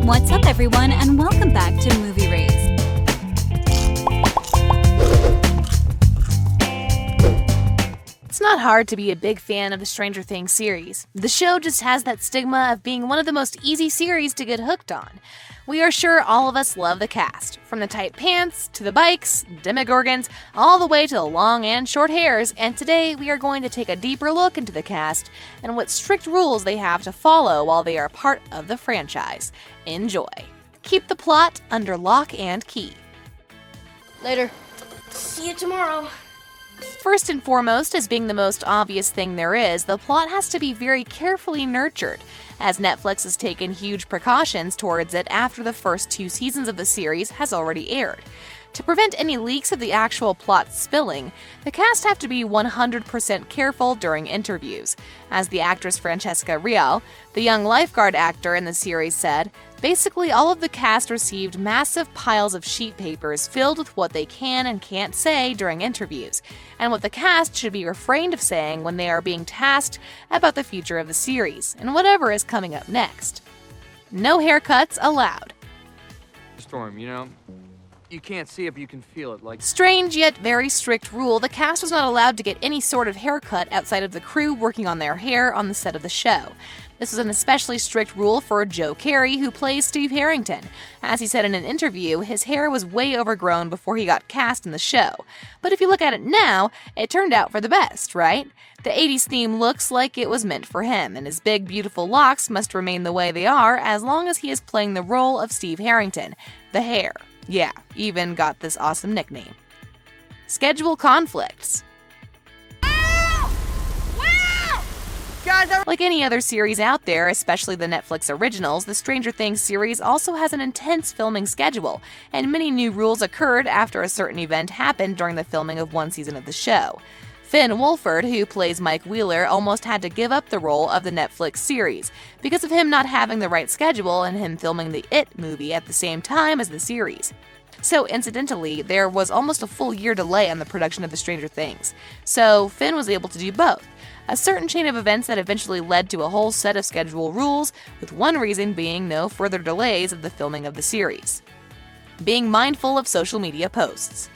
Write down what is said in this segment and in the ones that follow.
What's up, everyone, and welcome back to Movie Raise. It's not hard to be a big fan of the Stranger Things series. The show just has that stigma of being one of the most easy series to get hooked on. We are sure all of us love the cast, from the tight pants, to the bikes, demogorgons, all the way to the long and short hairs, and today we are going to take a deeper look into the cast and what strict rules they have to follow while they are part of the franchise. Enjoy. Keep the plot under lock and key. Later. See you tomorrow. First and foremost, as being the most obvious thing there is, the plot has to be very carefully nurtured, as Netflix has taken huge precautions towards it after the first 2 seasons of the series has already aired. To prevent any leaks of the actual plot spilling, the cast have to be 100% careful during interviews. As the actress Francesca Real, the young lifeguard actor in the series, said, basically all of the cast received massive piles of sheet papers filled with what they can and can't say during interviews, and what the cast should be refrained of saying when they are being tasked about the future of the series, and whatever is coming up next. No haircuts allowed. Storm, you can't see it, but you can feel it, like... Strange yet very strict rule, the cast was not allowed to get any sort of haircut outside of the crew working on their hair on the set of the show. This was an especially strict rule for Joe Carey, who plays Steve Harrington. As he said in an interview, his hair was way overgrown before he got cast in the show. But if you look at it now, it turned out for the best, right? The 80s theme looks like it was meant for him, and his big, beautiful locks must remain the way they are as long as he is playing the role of Steve Harrington, the Hair. Yeah, even got this awesome nickname. Schedule conflicts. Like any other series out there, especially the Netflix originals, the Stranger Things series also has an intense filming schedule, and many new rules occurred after a certain event happened during the filming of one season of the show. Finn Wolfhard, who plays Mike Wheeler, almost had to give up the role of the Netflix series because of him not having the right schedule and him filming the It movie at the same time as the series. So, incidentally, there was almost a full year delay on the production of the Stranger Things, so Finn was able to do both. A certain chain of events that eventually led to a whole set of schedule rules, with one reason being no further delays of the filming of the series. Being mindful of social media posts.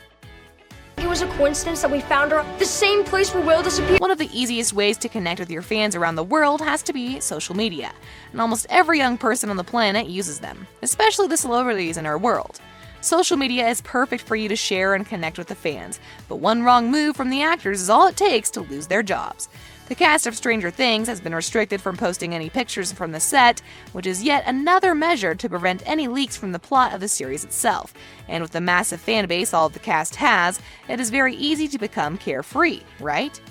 It was a coincidence that we found her the same place where Will disappeared. One of the easiest ways to connect with your fans around the world has to be social media, and almost every young person on the planet uses them, especially the celebrities in our world. Social media is perfect for you to share and connect with the fans, but one wrong move from the actors is all it takes to lose their jobs. The cast of Stranger Things has been restricted from posting any pictures from the set, which is yet another measure to prevent any leaks from the plot of the series itself. And with the massive fan base all of the cast has, it is very easy to become carefree, right?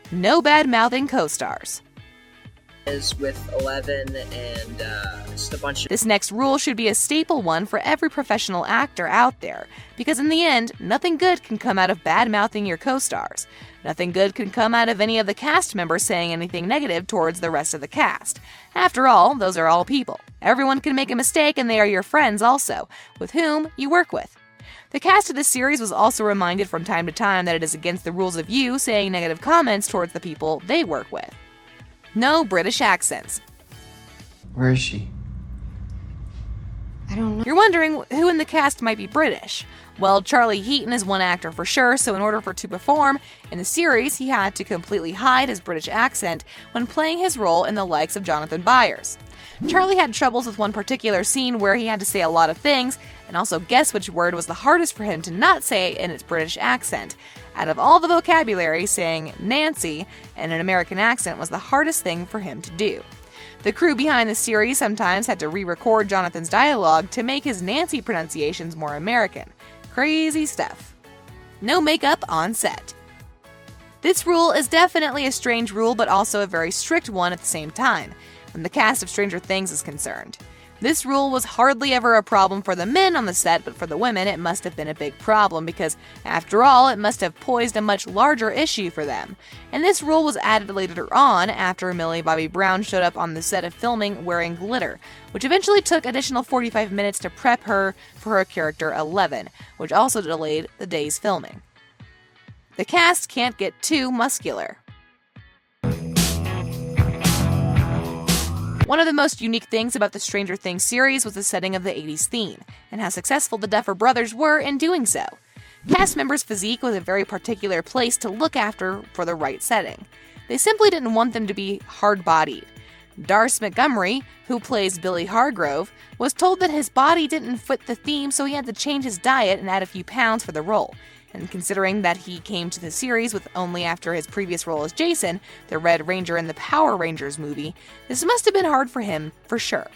No bad-mouthing co-stars. Is with 11 and just a bunch of... This next rule should be a staple one for every professional actor out there, because in the end, nothing good can come out of bad-mouthing your co-stars. Nothing good can come out of any of the cast members saying anything negative towards the rest of the cast. After all, those are all people. Everyone can make a mistake, and they are your friends also, with whom you work with. The cast of this series was also reminded from time to time that it is against the rules of you saying negative comments towards the people they work with. No British accents. Where is she? I don't know. You're wondering who in the cast might be British. Well, Charlie Heaton is one actor for sure, so in order to perform in the series, he had to completely hide his British accent when playing his role in the likes of Jonathan Byers. Charlie had troubles with one particular scene where he had to say a lot of things, and also guess which word was the hardest for him to not say in its British accent. Out of all the vocabulary, saying Nancy in an American accent was the hardest thing for him to do. The crew behind the series sometimes had to re-record Jonathan's dialogue to make his Nancy pronunciations more American. Crazy stuff. No makeup on set. This rule is definitely a strange rule, but also a very strict one at the same time, when the cast of Stranger Things is concerned. This rule was hardly ever a problem for the men on the set, but for the women it must have been a big problem because, after all, it must have posed a much larger issue for them. And this rule was added later on after Millie Bobby Brown showed up on the set of filming wearing glitter, which eventually took additional 45 minutes to prep her for her character 11, which also delayed the day's filming. The cast can't get too muscular. One of the most unique things about the Stranger Things series was the setting of the 80s theme, and how successful the Duffer Brothers were in doing so. Cast members' physique was a very particular place to look after for the right setting. They simply didn't want them to be hard-bodied. Dacre Montgomery, who plays Billy Hargrove, was told that his body didn't fit the theme, so he had to change his diet and add a few pounds for the role. And considering that he came to the series with only after his previous role as Jason, the Red Ranger in the Power Rangers movie, this must have been hard for him, for sure.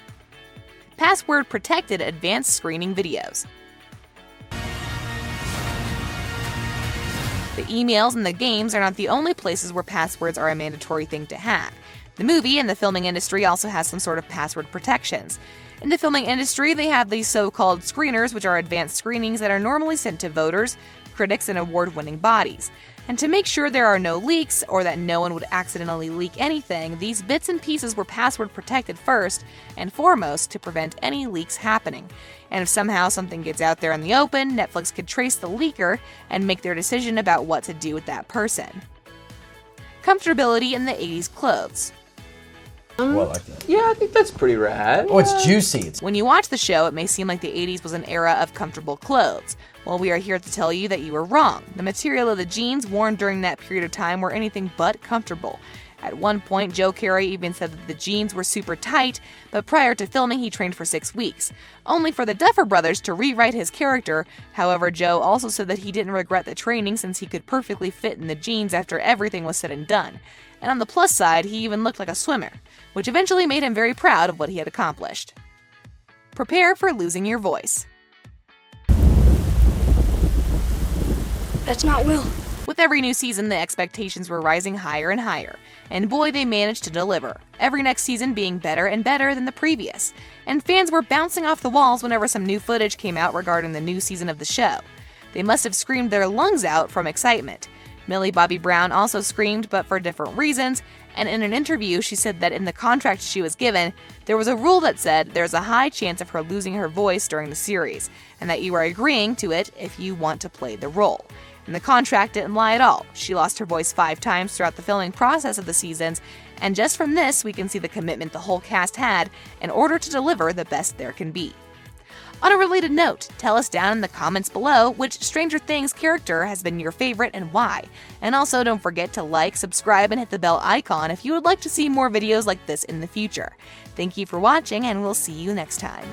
Password-protected advanced screening videos. The emails and the games are not the only places where passwords are a mandatory thing to have. The movie and the filming industry also has some sort of password protections. In the filming industry, they have these so-called screeners, which are advanced screenings that are normally sent to voters, critics, and award-winning bodies. And to make sure there are no leaks, or that no one would accidentally leak anything, these bits and pieces were password protected first and foremost to prevent any leaks happening. And if somehow something gets out there in the open, Netflix could trace the leaker and make their decision about what to do with that person. Comfortability in the 80s clothes. Oh, I like that. Yeah, I think that's pretty rad. Oh, it's juicy. When you watch the show, it may seem like the 80s was an era of comfortable clothes. Well, we are here to tell you that you were wrong. The material of the jeans worn during that period of time were anything but comfortable. At one point, Joe Carey even said that the jeans were super tight, but prior to filming, he trained for 6 weeks. Only for the Duffer Brothers to rewrite his character. However, Joe also said that he didn't regret the training since he could perfectly fit in the jeans after everything was said and done. And on the plus side, he even looked like a swimmer, which eventually made him very proud of what he had accomplished. Prepare for losing your voice. That's not Will. With every new season, the expectations were rising higher and higher, and boy, they managed to deliver, every next season being better and better than the previous, and fans were bouncing off the walls whenever some new footage came out regarding the new season of the show. They must have screamed their lungs out from excitement. Millie Bobby Brown also screamed, but for different reasons, and in an interview she said that in the contract she was given, there was a rule that said there's a high chance of her losing her voice during the series, and that you are agreeing to it if you want to play the role. And the contract didn't lie at all. She lost her voice 5 times throughout the filming process of the seasons, and just from this, we can see the commitment the whole cast had in order to deliver the best there can be. On a related note, tell us down in the comments below which Stranger Things character has been your favorite and why. And also don't forget to like, subscribe, and hit the bell icon if you would like to see more videos like this in the future. Thank you for watching, and we'll see you next time.